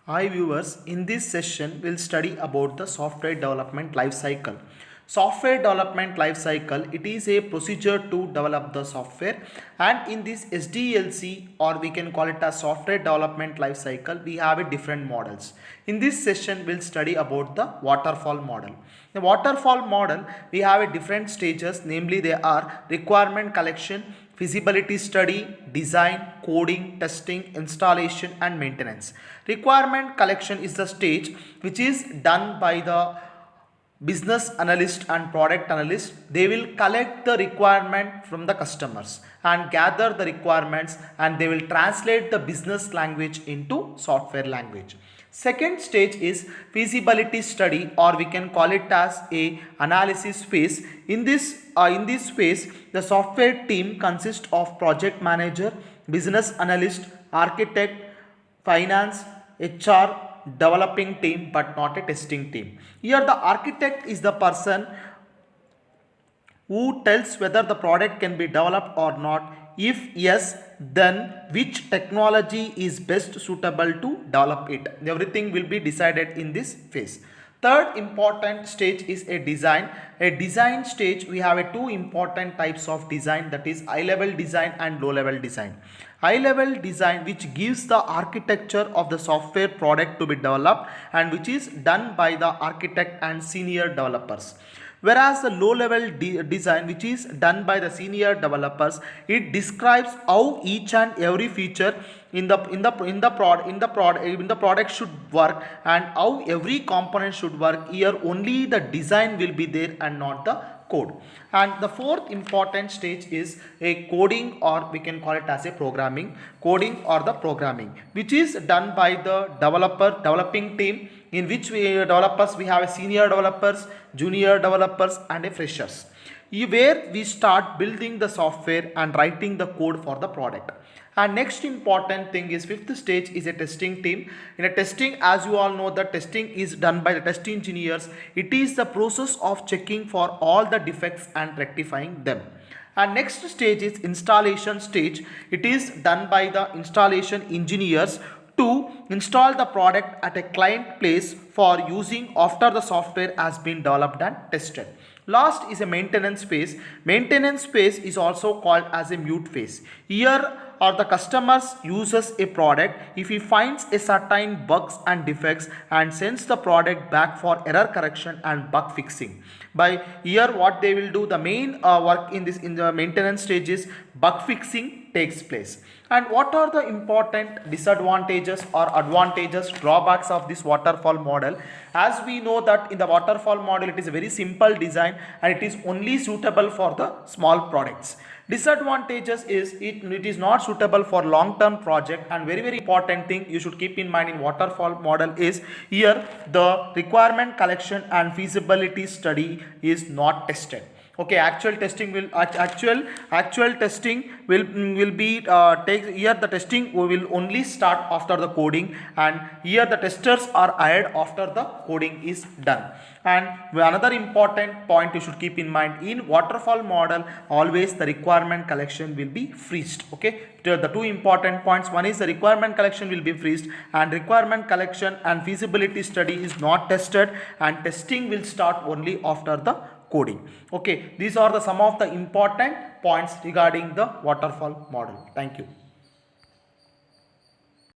Hi viewers, in this session we'll study about the software development life cycle. Software development life cycle, it is a procedure to develop the software, and in this SDLC, or we can call it a software development life cycle, we have a different models. In this session we'll study about the waterfall model. The waterfall model, we have a different stages, namely they are requirement collection, feasibility study, design, coding, testing, installation and maintenance. Requirement collection is the stage which is done by the business analyst and product analyst. They will collect the requirement from the customers and gather the requirements, and they will translate the business language into software language. Second stage is feasibility study, or we can call it as a analysis phase. In this phase, the software team consists of project manager, business analyst, architect, finance, HR, developing team, but not a testing team. Here the architect is the person who tells whether the product can be developed or not. If yes, then which technology is best suitable to develop it. Everything will be decided in this phase. Third important stage is a design. A design stage, we have a two important types of design, that is high level design and low level design. High level design, which gives the architecture of the software product to be developed, and which is done by the architect and senior developers. Whereas the low level design, which is done by the senior developers, it describes how each and every feature in the product should work, and how every component should work. Here only the design will be there and not the code. And the fourth important stage is a coding, or we can call it as a programming. Coding or the programming, which is done by the developing team, in which we have a senior developers, junior developers and a freshers, where we start building the software and writing the code for the product. And next important thing is fifth stage is a testing team. In a testing, as you all know, the testing is done by the test engineers. It is the process of checking for all the defects and rectifying them. And next stage is installation stage. It is done by the installation engineers to install the product at a client place for using after the software has been developed and tested. Last is a maintenance phase. Maintenance phase is also called as a mute phase. Here or the customers uses a product if he finds a certain bugs and defects, and sends the product back for error correction and bug fixing. By here what they will do, the main work in the maintenance stage is bug fixing takes place. And what are the important disadvantages or advantages, drawbacks of this waterfall model? As we know that in the waterfall model, it is a very simple design and it is only suitable for the small products. Disadvantages is it is not suitable for long term project. And very important thing you should keep in mind in waterfall model is here the requirement collection and feasibility study is not tested. Okay, actual testing will be take here the testing will only start after the coding, and here the testers are hired after the coding is done. And another important point you should keep in mind, in waterfall model always the requirement collection will be freezed. Okay, the two important points, one is the requirement collection will be freezed, and requirement collection and feasibility study is not tested, and testing will start only after the coding. Okay, these are the some of the important points regarding the waterfall model. Thank you.